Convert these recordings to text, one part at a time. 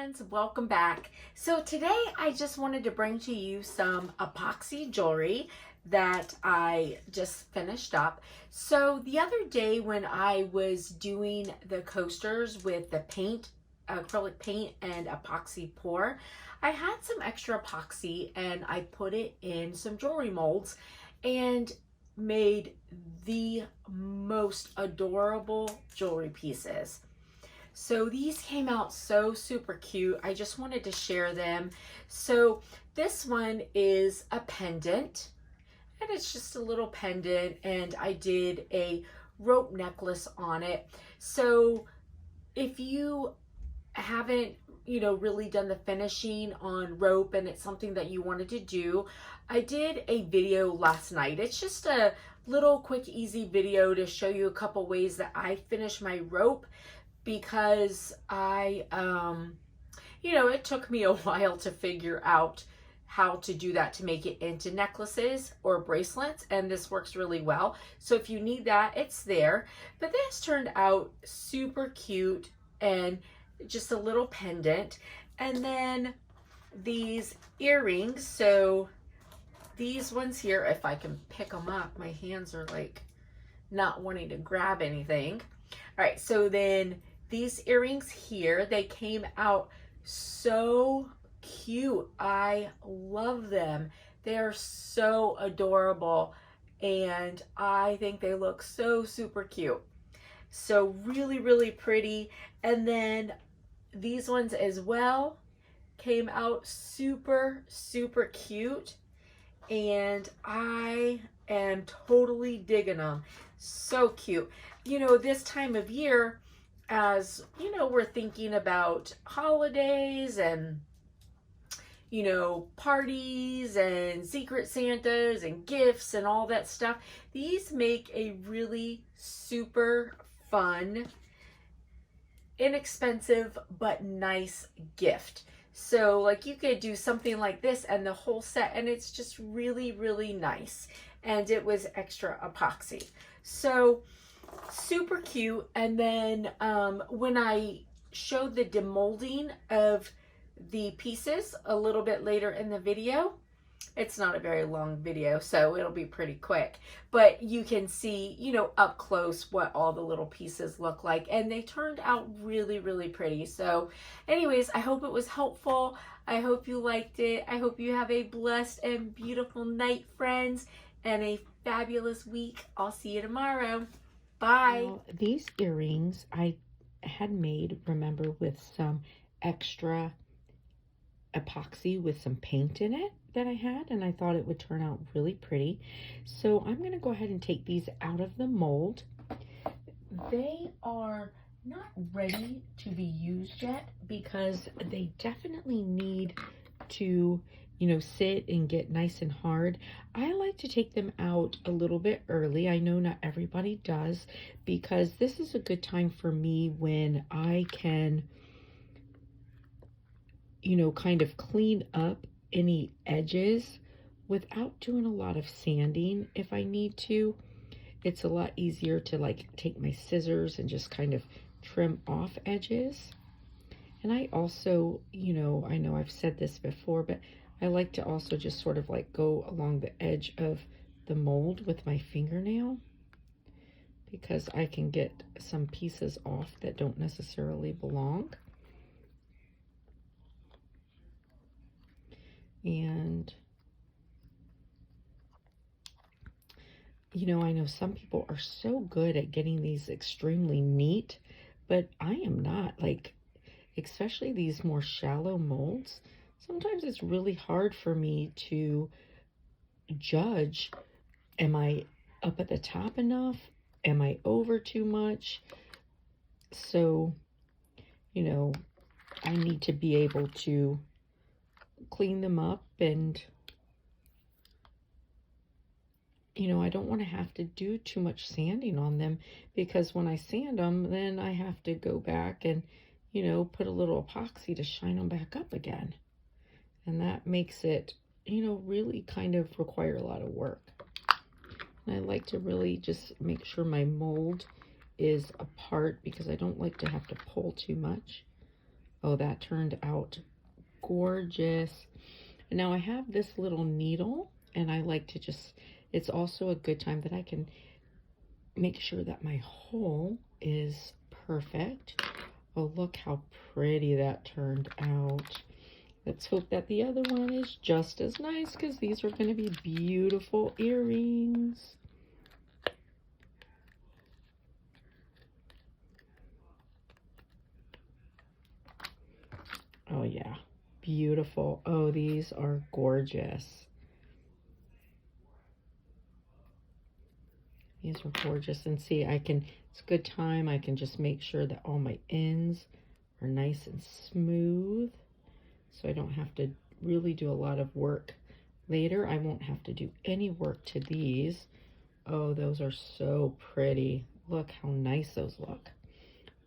friends, welcome back. So today I just wanted to bring to you some epoxy jewelry that I just finished up. So the other day when I was doing the coasters with the paint, acrylic paint and epoxy pour, I had some extra epoxy and I put it in some jewelry molds and made the most adorable jewelry pieces. So these came out so super cute. I just wanted to share them. So this one is a pendant, and it's just a little pendant, and I did a rope necklace on it. So if you haven't really done the finishing on rope and it's something that you wanted to do, I did a video last night. It's just a little quick easy video to show you a couple ways that I finish my rope, because it took me a while to figure out how to do that to make it into necklaces or bracelets, and this works really well. So if you need that, it's there. But this turned out super cute and just a little pendant. And then these earrings, so these ones here, if I can pick them up, my hands are like not wanting to grab anything. All right, so then these earrings here, they came out so cute. I love them. They are so adorable, and I think they look so super cute. So really, really pretty. And then these ones as well came out super, super cute, and I am totally digging them. So cute. This time of year, as we're thinking about holidays and parties and secret Santas and gifts and all that stuff, these make a really super fun, inexpensive but nice gift. So like you could do something like this and the whole set, and it's just really, really nice. And it was extra epoxy, so super cute. And then when I showed the demolding of the pieces a little bit later in the video, it's not a very long video, so it'll be pretty quick, but you can see up close what all the little pieces look like, and they turned out really, really pretty. So anyways, I hope it was helpful. I hope you liked it. I hope you have a blessed and beautiful night, friends, and a fabulous week. I'll see you tomorrow. Bye. Now, these earrings I had made, remember, with some extra epoxy with some paint in it that I had, and I thought it would turn out really pretty. So I'm going to go ahead and take these out of the mold. They are not ready to be used yet because they definitely need to sit and get nice and hard. I like to take them out a little bit early. I know not everybody does, because this is a good time for me when I can kind of clean up any edges without doing a lot of sanding. If I need to, it's a lot easier to like take my scissors and just kind of trim off edges. And I also, I know I've said this before, but I like to also just sort of like go along the edge of the mold with my fingernail, because I can get some pieces off that don't necessarily belong. And I know some people are so good at getting these extremely neat, but I am not. Like, especially these more shallow molds, sometimes it's really hard for me to judge, am I up at the top enough? Am I over too much? So, I need to be able to clean them up, and I don't want to have to do too much sanding on them, because when I sand them, then I have to go back and put a little epoxy to shine them back up again, and that makes it really kind of require a lot of work. And I like to really just make sure my mold is apart, because I don't like to have to pull too much. Oh, that turned out gorgeous. And now I have this little needle, and I like to just, it's also a good time that I can make sure that my hole is perfect. Oh, look how pretty that turned out. Let's hope that the other one is just as nice, because these are going to be beautiful earrings. Oh yeah, beautiful. Oh, these are gorgeous. These are gorgeous. And see, I can, it's a good time, I can just make sure that all my ends are nice and smooth, so I don't have to really do a lot of work later. I won't have to do any work to these. Oh, those are so pretty. Look how nice those look.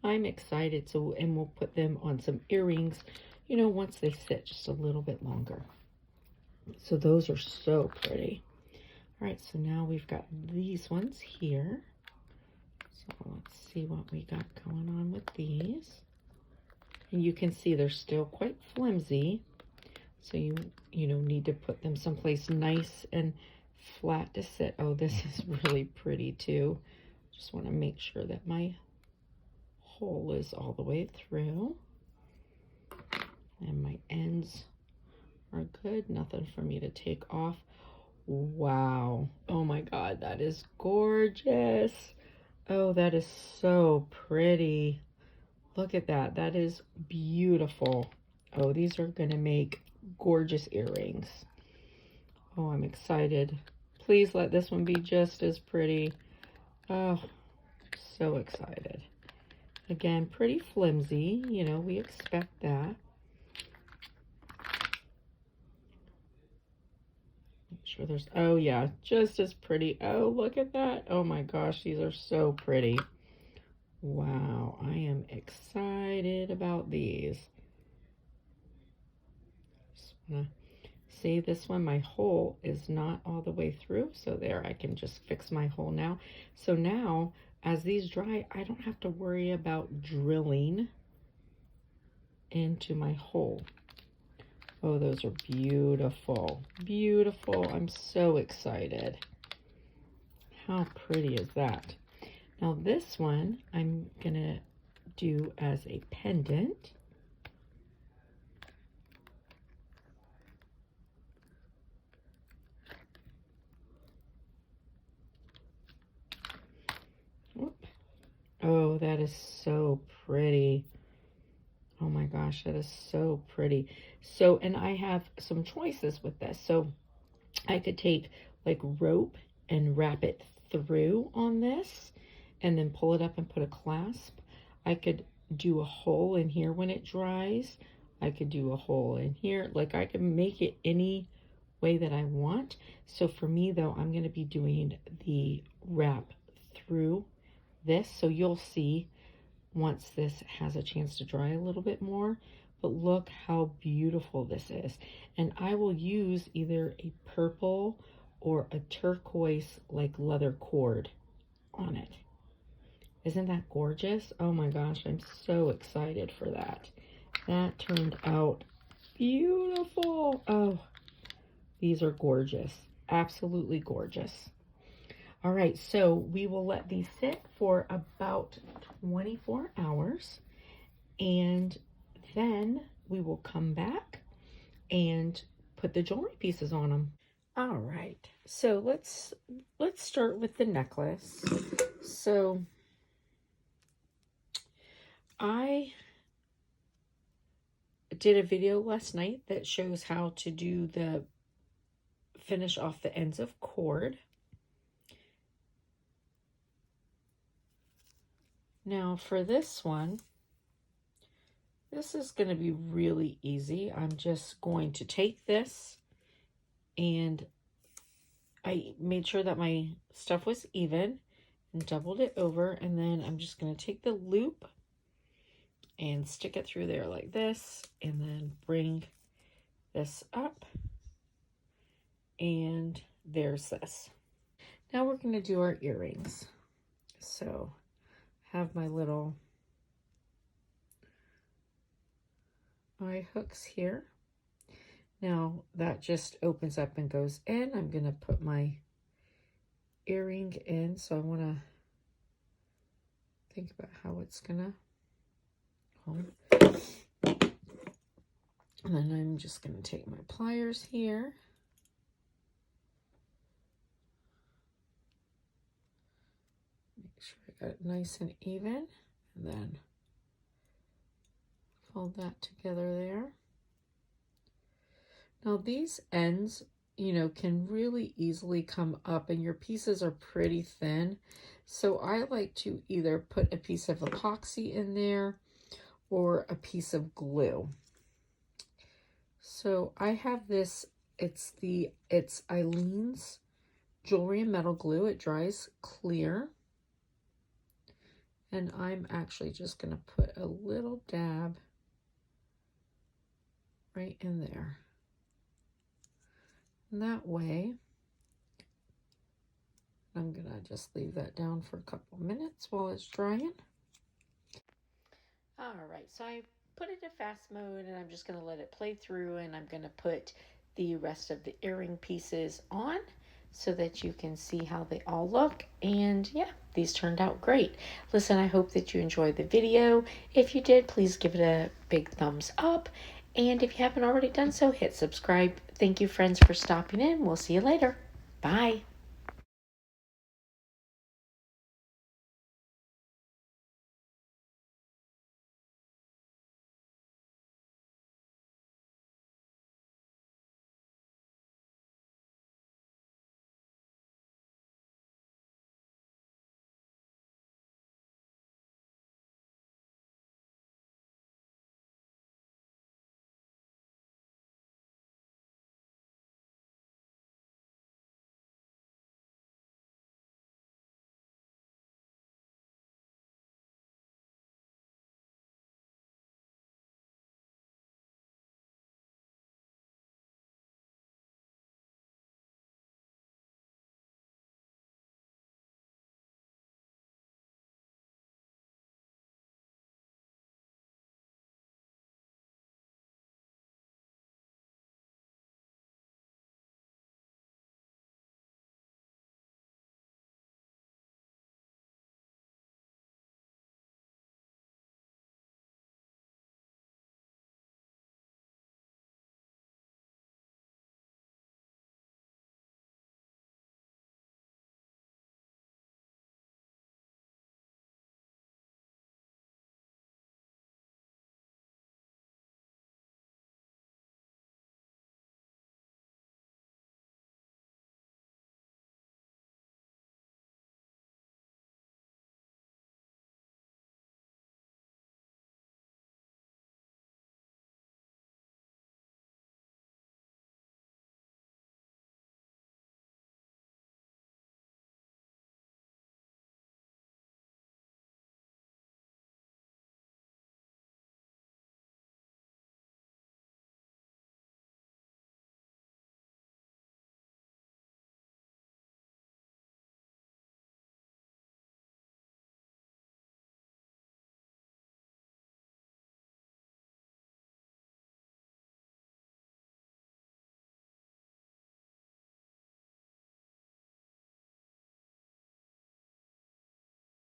I'm excited. So, and we'll put them on some earrings, you know, once they sit just a little bit longer. So those are so pretty. All right, so now we've got these ones here. So let's see what we got going on with these. And you can see they're still quite flimsy. So you know, need to put them someplace nice and flat to sit. Oh, this is really pretty too. Just want to make sure that my hole is all the way through. And my ends are good. Nothing for me to take off. Wow. Oh my God, that is gorgeous. Oh, that is so pretty. Look at that. That is beautiful. Oh, these are going to make gorgeous earrings. Oh, I'm excited. Please let this one be just as pretty. Oh, so excited. Again, pretty flimsy. You know, we expect that. Make sure there's, oh yeah, just as pretty. Oh, look at that. Oh my gosh, these are so pretty. Wow, I am excited about these. Just wanna see this one, my hole is not all the way through, so there, I can just fix my hole now. So now, as these dry, I don't have to worry about drilling into my hole. Oh, those are beautiful, beautiful. I'm so excited. How pretty is that? Now this one, I'm gonna do as a pendant. Whoop. Oh, that is so pretty. Oh my gosh, that is so pretty. So, and I have some choices with this. So I could take like rope and wrap it through on this and then pull it up and put a clasp. I could do a hole in here when it dries. I could do a hole in here. Like I can make it any way that I want. So for me though, I'm going to be doing the wrap through this. So you'll see once this has a chance to dry a little bit more. But look how beautiful this is. And I will use either a purple or a turquoise like leather cord on it. Isn't that gorgeous? Oh my gosh, I'm so excited for that. That turned out beautiful. Oh, these are gorgeous. Absolutely gorgeous. All right, so we will let these sit for about 24 hours, and then we will come back and put the jewelry pieces on them. All right, so let's start with the necklace. So I did a video last night that shows how to do the finish off the ends of cord. Now for this one, this is going to be really easy. I'm just going to take this, and I made sure that my stuff was even and doubled it over, and then I'm just going to take the loop and stick it through there like this, and then bring this up, and there's this. Now we're going to do our earrings. So have my little my hooks here. Now that just opens up and goes in. I'm going to put my earring in, so I want to think about how it's going to hold. And then I'm just going to take my pliers here. Make sure I got it nice and even. And then fold that together there. Now these ends, you know, can really easily come up, and your pieces are pretty thin. So I like to either put a piece of epoxy in there or a piece of glue. So I have this, it's Eileen's Jewelry and Metal Glue. It dries clear. And I'm actually just going to put a little dab right in there. And that way, I'm going to just leave that down for a couple minutes while it's drying. All right, so I put it in fast mode, and I'm just going to let it play through, and I'm going to put the rest of the earring pieces on so that you can see how they all look. And yeah, these turned out great. Listen, I hope that you enjoyed the video. If you did, please give it a big thumbs up. And if you haven't already done so, hit subscribe. Thank you, friends, for stopping in. We'll see you later. Bye.